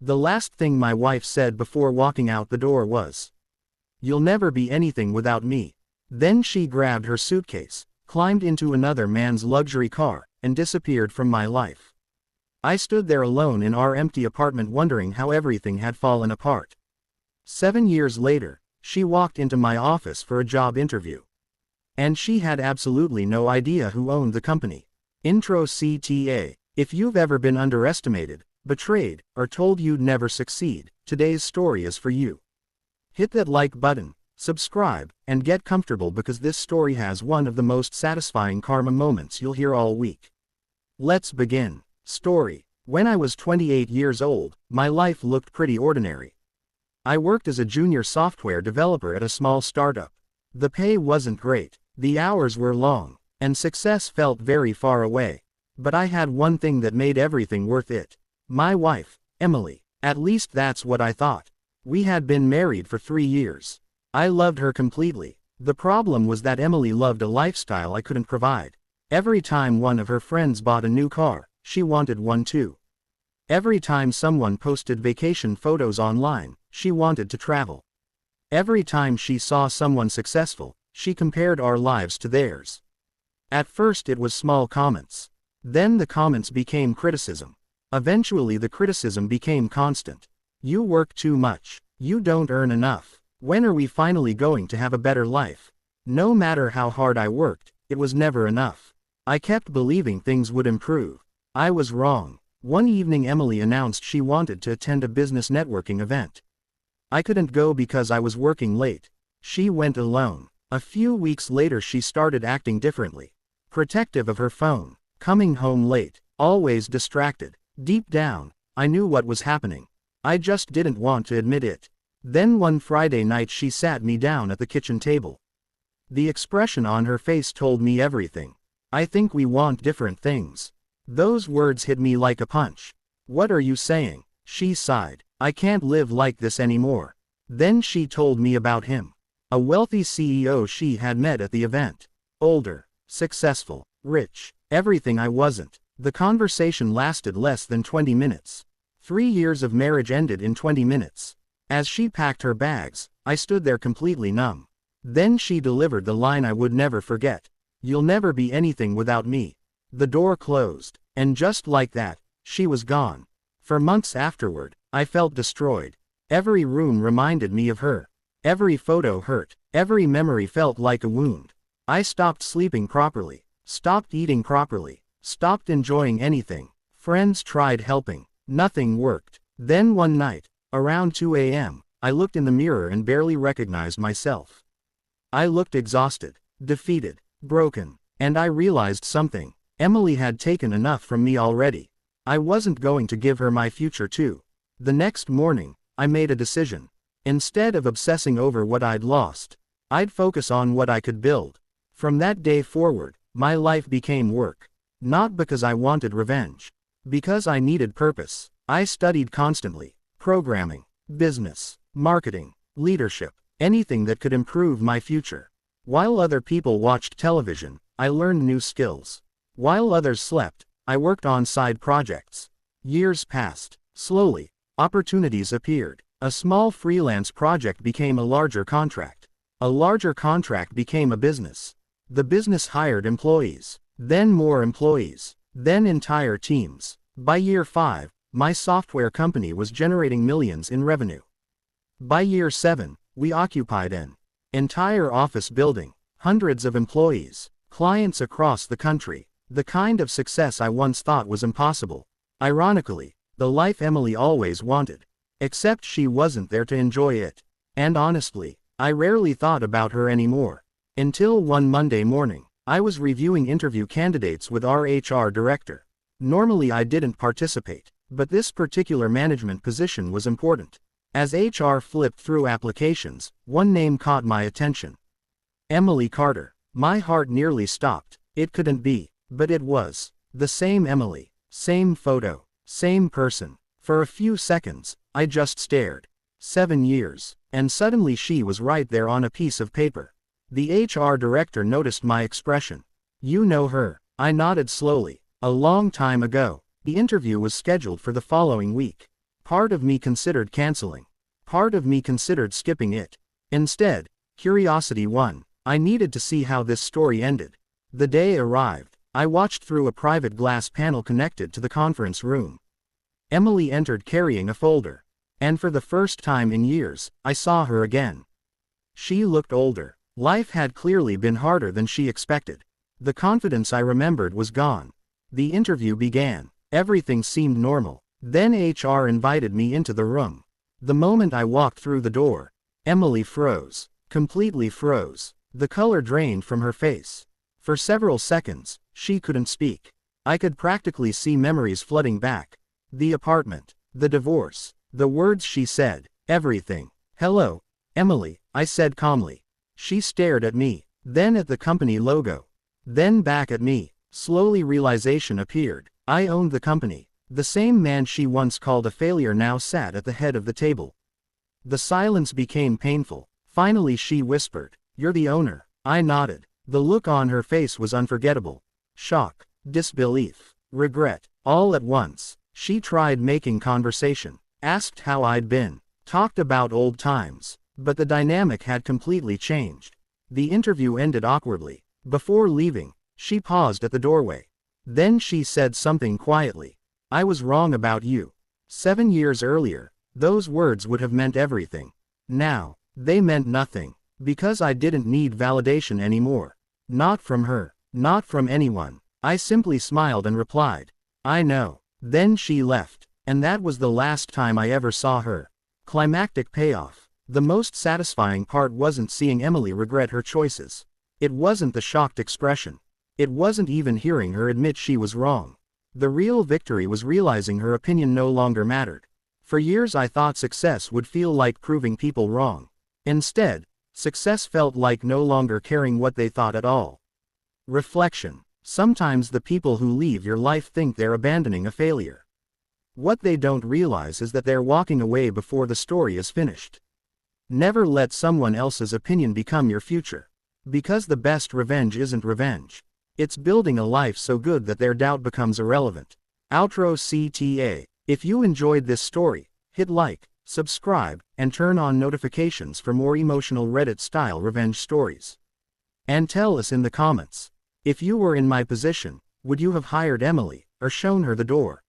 The last thing my wife said before walking out the door was, "You'll never be anything without me." Then she grabbed her suitcase, climbed into another man's luxury car, and disappeared from my life. I stood there alone in our empty apartment wondering how everything had fallen apart. 7 years later, she walked into my office for a job interview. And she had absolutely no idea who owned the company. Intro CTA. If you've ever been underestimated, betrayed, or told you'd never succeed, today's story is for you. Hit that like button, subscribe, and get comfortable because this story has one of the most satisfying karma moments you'll hear all week. Let's begin. Story. When I was 28 years old, my life looked pretty ordinary. I worked as a junior software developer at a small startup. The pay wasn't great, the hours were long, and success felt very far away. But I had one thing that made everything worth it. My wife, Emily. At least that's what I thought. We had been married for 3 years. I loved her completely. The problem was that Emily loved a lifestyle I couldn't provide. Every time one of her friends bought a new car, she wanted one too. Every time someone posted vacation photos online, she wanted to travel. Every time she saw someone successful, she compared our lives to theirs. At first it was small comments. Then the comments became criticism. Eventually the criticism became constant. "You work too much. You don't earn enough. When are we finally going to have a better life?" No matter how hard I worked, it was never enough. I kept believing things would improve. I was wrong. One evening Emily announced she wanted to attend a business networking event. I couldn't go because I was working late. She went alone. A few weeks later she started acting differently. Protective of her phone. Coming home late. Always distracted. Deep down, I knew what was happening. I just didn't want to admit it. Then one Friday night she sat me down at the kitchen table. The expression on her face told me everything. "I think we want different things." Those words hit me like a punch. "What are you saying?" She sighed. "I can't live like this anymore." Then she told me about him. A wealthy CEO she had met at the event. Older, successful, rich, everything I wasn't. The conversation lasted less than 20 minutes. 3 years of marriage ended in 20 minutes. As she packed her bags, I stood there completely numb. Then she delivered the line I would never forget. "You'll never be anything without me." The door closed, and just like that, she was gone. For months afterward, I felt destroyed. Every room reminded me of her. Every photo hurt. Every memory felt like a wound. I stopped sleeping properly. Stopped eating properly. Stopped enjoying anything. Friends tried helping. Nothing worked. Then one night, around 2 a.m., I looked in the mirror and barely recognized myself. I looked exhausted, defeated, broken, and I realized something. Emily had taken enough from me already. I wasn't going to give her my future too. The next morning, I made a decision. Instead of obsessing over what I'd lost, I'd focus on what I could build. From that day forward, my life became work. Not because I wanted revenge. Because I needed purpose. I studied constantly. Programming, business, marketing, leadership, anything that could improve my future. While other people watched television, I learned new skills. While others slept, I worked on side projects. Years passed. Slowly, opportunities appeared. A small freelance project became a larger contract. A larger contract became a business. The business hired employees. Then more employees. Then entire teams. By year 5, my software company was generating millions in revenue. By year 7, we occupied an entire office building, hundreds of employees, clients across the country. The kind of success I once thought was impossible. Ironically, the life Emily always wanted. Except she wasn't there to enjoy it. And honestly, I rarely thought about her anymore. Until one Monday morning, I was reviewing interview candidates with our HR director. Normally I didn't participate, but this particular management position was important. As HR flipped through applications, one name caught my attention. Emily Carter. My heart nearly stopped. It couldn't be. But it was. The same Emily. Same photo. Same person. For a few seconds, I just stared. 7 years. And suddenly she was right there on a piece of paper. The HR director noticed my expression. "You know her." I nodded slowly. "A long time ago." The interview was scheduled for the following week. Part of me considered canceling. Part of me considered skipping it. Instead, curiosity won. I needed to see how this story ended. The day arrived. I watched through a private glass panel connected to the conference room. Emily entered carrying a folder. And for the first time in years, I saw her again. She looked older. Life had clearly been harder than she expected. The confidence I remembered was gone. The interview began. Everything seemed normal. Then HR invited me into the room. The moment I walked through the door, Emily froze. Completely froze. The color drained from her face. For several seconds, she couldn't speak. I could practically see memories flooding back. The apartment, the divorce, the words she said, everything. "Hello, Emily," I said calmly. She stared at me, then at the company logo, then back at me. Slowly realization appeared. I owned the company. The same man she once called a failure now sat at the head of the table. The silence became painful. Finally she whispered, "You're the owner." I nodded. The look on her face was unforgettable. Shock, disbelief, regret, all at once. She tried making conversation, asked how I'd been, talked about old times, but the dynamic had completely changed. The interview ended awkwardly. Before leaving, she paused at the doorway. Then she said something quietly. "I was wrong about you. 7 years earlier, those words would have meant everything. Now, they meant nothing, because I didn't need validation anymore. Not from her, not from anyone." I simply smiled and replied, "I know." Then she left, and that was the last time I ever saw her. Climactic payoff. The most satisfying part wasn't seeing Emily regret her choices. It wasn't the shocked expression. It wasn't even hearing her admit she was wrong. The real victory was realizing her opinion no longer mattered. For years I thought success would feel like proving people wrong. Instead, success felt like no longer caring what they thought at all. Reflection. Sometimes the people who leave your life think they're abandoning a failure. What they don't realize is that they're walking away before the story is finished. Never let someone else's opinion become your future. Because the best revenge isn't revenge. It's building a life so good that their doubt becomes irrelevant. Outro CTA. If you enjoyed this story, hit like, subscribe, and turn on notifications for more emotional Reddit-style revenge stories. And tell us in the comments. If you were in my position, would you have hired Emily, or shown her the door?